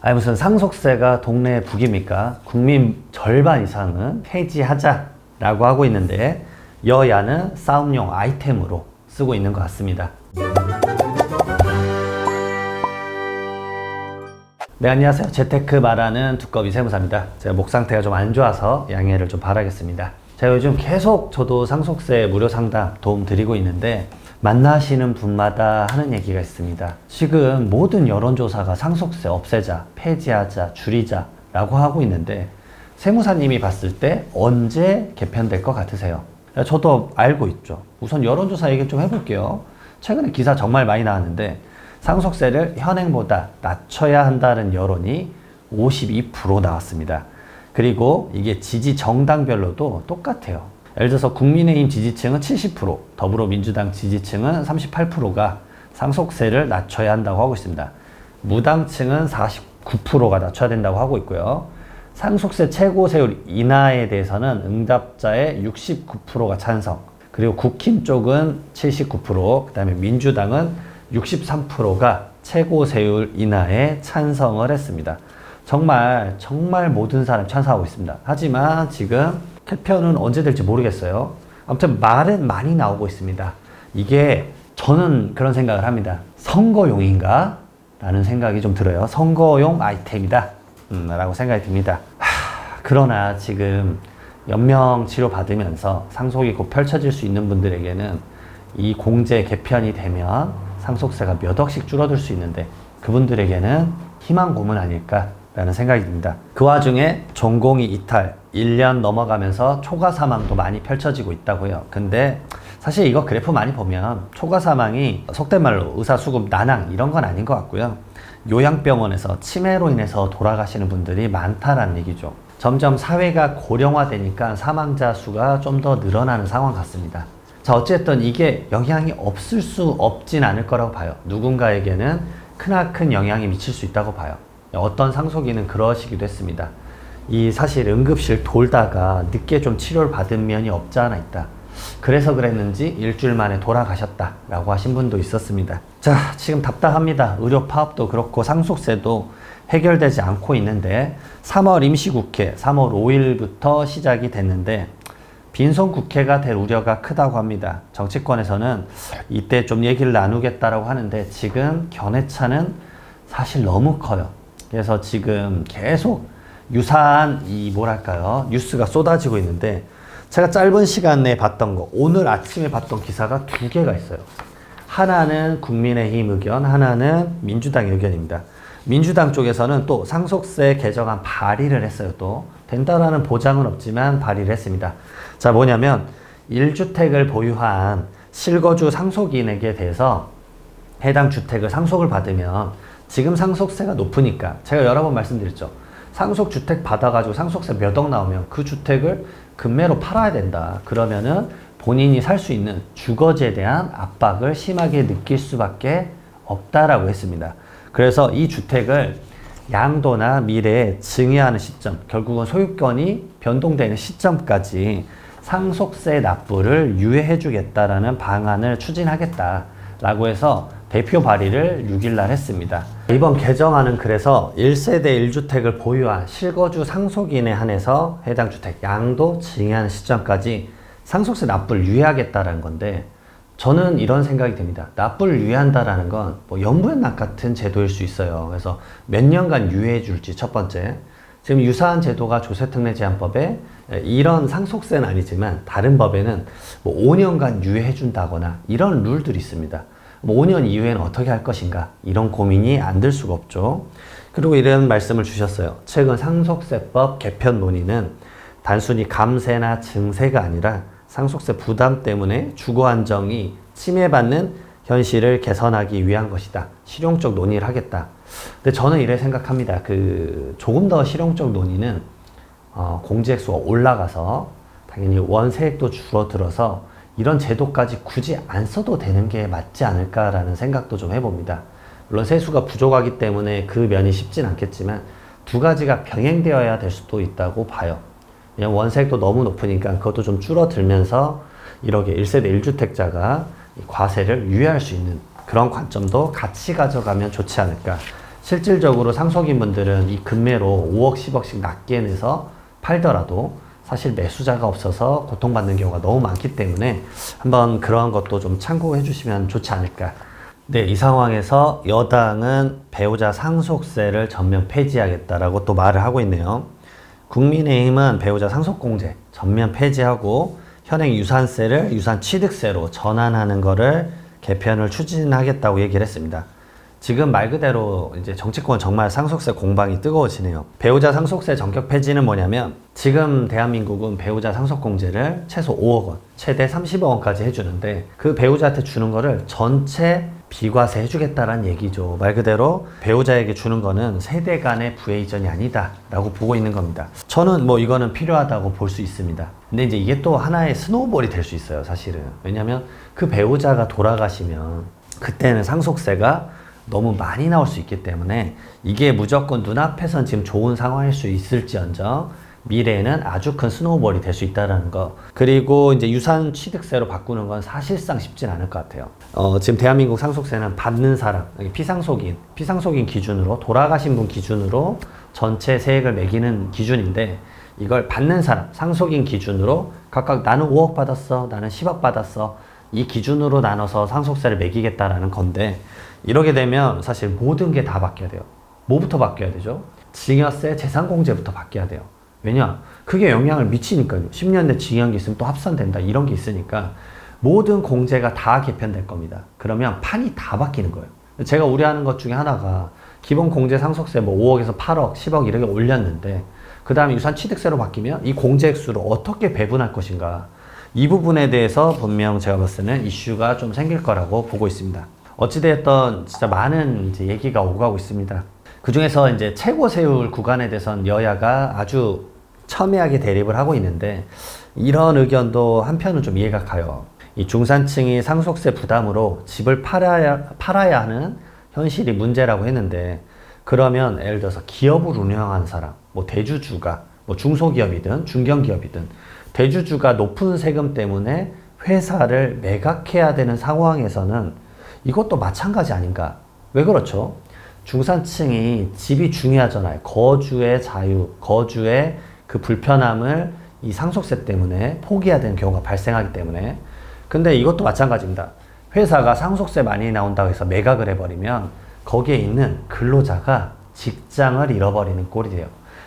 아니 무슨 상속세가 동네의 북입니까? 국민 절반 이상은 폐지하자라고 하고 있는데 여야는 싸움용 아이템으로 쓰고 있는 것 같습니다. 네, 안녕하세요. 재테크 말하는 두꺼비 세무사입니다. 제가 목 상태가 좀 안 좋아서 양해를 좀 바라겠습니다. 제가 요즘 계속 저도 상속세 무료 상담 도움 드리고 있는데 만나시는 분마다 하는 얘기가 있습니다. 지금 모든 여론조사가 상속세 없애자, 폐지하자, 줄이자 라고 하고 있는데 세무사님이 봤을 때 언제 개편될 것 같으세요? 저도 알고 있죠. 우선 여론조사 얘기 좀 해볼게요. 최근에 기사 정말 많이 나왔는데 상속세를 현행보다 낮춰야 한다는 여론이 52% 나왔습니다. 그리고 이게 지지 정당별로도 똑같아요. 예를 들어서 국민의힘 지지층은 70%, 더불어민주당 지지층은 38%가 상속세를 낮춰야 한다고 하고 있습니다. 무당층은 49%가 낮춰야 된다고 하고 있고요. 상속세 최고세율 인하에 대해서는 응답자의 69%가 찬성, 그리고 국힘 쪽은 79%, 그 다음에 민주당은 63%가 최고세율 인하에 찬성을 했습니다. 정말 모든 사람이 찬성하고 있습니다. 하지만 지금 개편은 언제 될지 모르겠어요. 아무튼 말은 많이 나오고 있습니다. 이게 저는 그런 생각을 합니다. 선거용인가? 라는 생각이 좀 들어요. 선거용 아이템이다 라고 생각이 듭니다. 그러나 지금 연명 치료 받으면서 상속이 곧 펼쳐질 수 있는 분들에게는 이 공제 개편이 되면 상속세가 몇 억씩 줄어들 수 있는데 그분들에게는 희망 고문 아닐까 라는 생각이 듭니다. 그 와중에 전공의 이탈 1년 넘어가면서 초과 사망도 많이 펼쳐지고 있다고 해요. 근데 사실 이거 그래프 많이 보면 초과 사망이 속된 말로 의사수급 난항 이런 건 아닌 것 같고요. 요양병원에서 치매로 인해서 돌아가시는 분들이 많다라는 얘기죠. 점점 사회가 고령화되니까 사망자 수가 좀 더 늘어나는 상황 같습니다. 자, 어쨌든 이게 영향이 없을 수 없진 않을 거라고 봐요. 누군가에게는 크나큰 영향이 미칠 수 있다고 봐요. 어떤 상속인은 그러시기도 했습니다. 이 사실 응급실 돌다가 늦게 좀 치료를 받은 면이 없지 않아 있다. 그래서 그랬는지 일주일 만에 돌아가셨다라고 하신 분도 있었습니다. 자, 지금 답답합니다. 의료 파업도 그렇고 상속세도 해결되지 않고 있는데 3월 임시국회 3월 5일부터 시작이 됐는데 빈손 국회가 될 우려가 크다고 합니다. 정치권에서는 이때 좀 얘기를 나누겠다라고 하는데 지금 견해차는 사실 너무 커요. 그래서 지금 계속 유사한 뉴스가 쏟아지고 있는데 제가 짧은 시간 내에 봤던 거, 오늘 아침에 봤던 기사가 두 개가 있어요. 하나는 국민의힘 의견, 하나는 민주당 의견입니다. 민주당 쪽에서는 또 상속세 개정안 발의를 했어요. 또 된다라는 보장은 없지만 발의를 했습니다. 자, 뭐냐면 1주택을 보유한 실거주 상속인에게 대해서 해당 주택을 상속을 받으면 지금 상속세가 높으니까 제가 여러 번 말씀드렸죠. 상속주택 받아가지고 상속세 몇 억 나오면 그 주택을 금매로 팔아야 된다. 그러면은 본인이 살 수 있는 주거지에 대한 압박을 심하게 느낄 수밖에 없다라고 했습니다. 그래서 이 주택을 양도나 미래에 증여하는 시점, 결국은 소유권이 변동되는 시점까지 상속세 납부를 유예해 주겠다라는 방안을 추진하겠다라고 해서 대표 발의를 6일날 했습니다. 이번 개정안은 그래서 1세대 1주택을 보유한 실거주 상속인에 한해서 해당 주택 양도 증여하는 시점까지 상속세 납부를 유예하겠다라는 건데 저는 이런 생각이 듭니다. 납부를 유예한다라는 건 뭐 연부연납 같은 제도일 수 있어요. 그래서 몇 년간 유예해 줄지 첫 번째. 지금 유사한 제도가 조세특례제한법에 이런 상속세는 아니지만 다른 법에는 뭐 5년간 유예해 준다거나 이런 룰들이 있습니다. 5년 이후에는 어떻게 할 것인가 이런 고민이 안 들 수가 없죠. 그리고 이런 말씀을 주셨어요. 최근 상속세법 개편 논의는 단순히 감세나 증세가 아니라 상속세 부담 때문에 주거 안정이 침해받는 현실을 개선하기 위한 것이다. 실용적 논의를 하겠다. 근데 저는 이래 생각합니다. 조금 더 실용적 논의는 공제액수가 올라가서 당연히 원세액도 줄어들어서 이런 제도까지 굳이 안 써도 되는 게 맞지 않을까라는 생각도 좀 해봅니다. 물론 세수가 부족하기 때문에 그 면이 쉽진 않겠지만 두 가지가 병행되어야 될 수도 있다고 봐요. 그냥 원세액도 너무 높으니까 그것도 좀 줄어들면서 이렇게 1세대 1주택자가 과세를 유예할 수 있는 그런 관점도 같이 가져가면 좋지 않을까 실질적으로 상속인 분들은 이 금매로 5억, 10억씩 낮게 내서 팔더라도 사실 매수자가 없어서 고통받는 경우가 너무 많기 때문에 한번 그러한 것도 좀 참고해 주시면 좋지 않을까. 네, 이 상황에서 여당은 배우자 상속세를 전면 폐지하겠다라고 또 말을 하고 있네요. 국민의힘은 배우자 상속공제 전면 폐지하고 현행 유산세를 유산취득세로 전환하는 거를 개편을 추진하겠다고 얘기를 했습니다. 지금 말 그대로 이제 정치권 정말 상속세 공방이 뜨거워지네요. 배우자 상속세 전격 폐지는 뭐냐면 지금 대한민국은 배우자 상속공제를 최소 5억 원, 최대 30억 원까지 해주는데 그 배우자한테 주는 거를 전체 비과세 해주겠다라는 얘기죠. 말 그대로 배우자에게 주는 거는 세대 간의 부의 이전이 아니다 라고 보고 있는 겁니다. 저는 뭐 이거는 필요하다고 볼 수 있습니다. 근데 이제 이게 또 하나의 스노우볼이 될 수 있어요, 사실은. 왜냐면 그 배우자가 돌아가시면 그때는 상속세가 너무 많이 나올 수 있기 때문에 이게 무조건 눈앞에선 지금 좋은 상황일 수 있을지언정 미래에는 아주 큰 스노우볼이 될 수 있다는 거. 그리고 이제 유산 취득세로 바꾸는 건 사실상 쉽진 않을 것 같아요. 지금 대한민국 상속세는 받는 사람, 피상속인 기준으로 돌아가신 분 기준으로 전체 세액을 매기는 기준인데 이걸 받는 사람, 상속인 기준으로 각각 나는 5억 받았어, 나는 10억 받았어 이 기준으로 나눠서 상속세를 매기겠다라는 건데 이러게 되면 사실 모든 게 다 바뀌어야 돼요. 뭐부터 바뀌어야 되죠? 증여세, 재산공제부터 바뀌어야 돼요. 왜냐? 그게 영향을 미치니까요. 10년 내 증여한 게 있으면 또 합산된다. 이런 게 있으니까 모든 공제가 다 개편될 겁니다. 그러면 판이 다 바뀌는 거예요. 제가 우려하는 것 중에 하나가 기본 공제 상속세 뭐 5억에서 8억, 10억 이렇게 올렸는데 그 다음에 유산취득세로 바뀌면 이 공제액수를 어떻게 배분할 것인가. 이 부분에 대해서 분명 제가 봤을 때는 이슈가 좀 생길 거라고 보고 있습니다. 어찌되었던 진짜 많은 이제 얘기가 오가고 있습니다. 그 중에서 이제 최고 세율 구간에 대해서는 여야가 아주 첨예하게 대립을 하고 있는데 이런 의견도 한편은 좀 이해가 가요. 이 중산층이 상속세 부담으로 집을 팔아야 하는 현실이 문제라고 했는데 그러면 예를 들어서 기업을 운영하는 사람, 뭐 대주주가 뭐 중소기업이든 중견기업이든 대주주가 높은 세금 때문에 회사를 매각해야 되는 상황에서는 이것도 마찬가지 아닌가? 왜 그렇죠? 중산층이 집이 중요하잖아요. 거주의 자유, 거주의 그 불편함을 이 상속세 때문에 포기해야 되는 경우가 발생하기 때문에. 근데 이것도 마찬가지입니다. 회사가 상속세 많이 나온다고 해서 매각을 해버리면 거기에 있는 근로자가 직장을 잃어버리는 꼴이 돼요.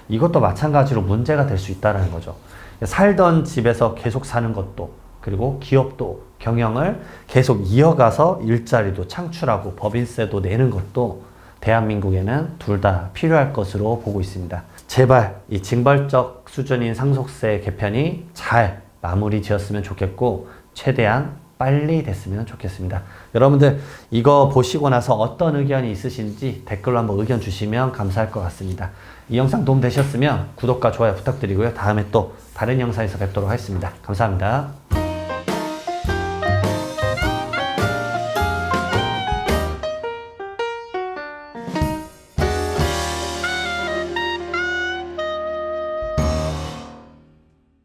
이것도 마찬가지로 문제가 될 수 있다는 거죠. 살던 집에서 계속 사는 것도 그리고 기업도 경영을 계속 이어가서 일자리도 창출하고 법인세도 내는 것도 대한민국에는 둘 다 필요할 것으로 보고 있습니다. 제발 이 징벌적 수준인 상속세 개편이 잘 마무리 지었으면 좋겠고 최대한 빨리 됐으면 좋겠습니다. 여러분들 이거 보시고 나서 어떤 의견이 있으신지 댓글로 한번 의견 주시면 감사할 것 같습니다. 이 영상 도움 되셨으면 구독과 좋아요 부탁드리고요. 다음에 또 다른 영상에서 뵙도록 하겠습니다. 감사합니다.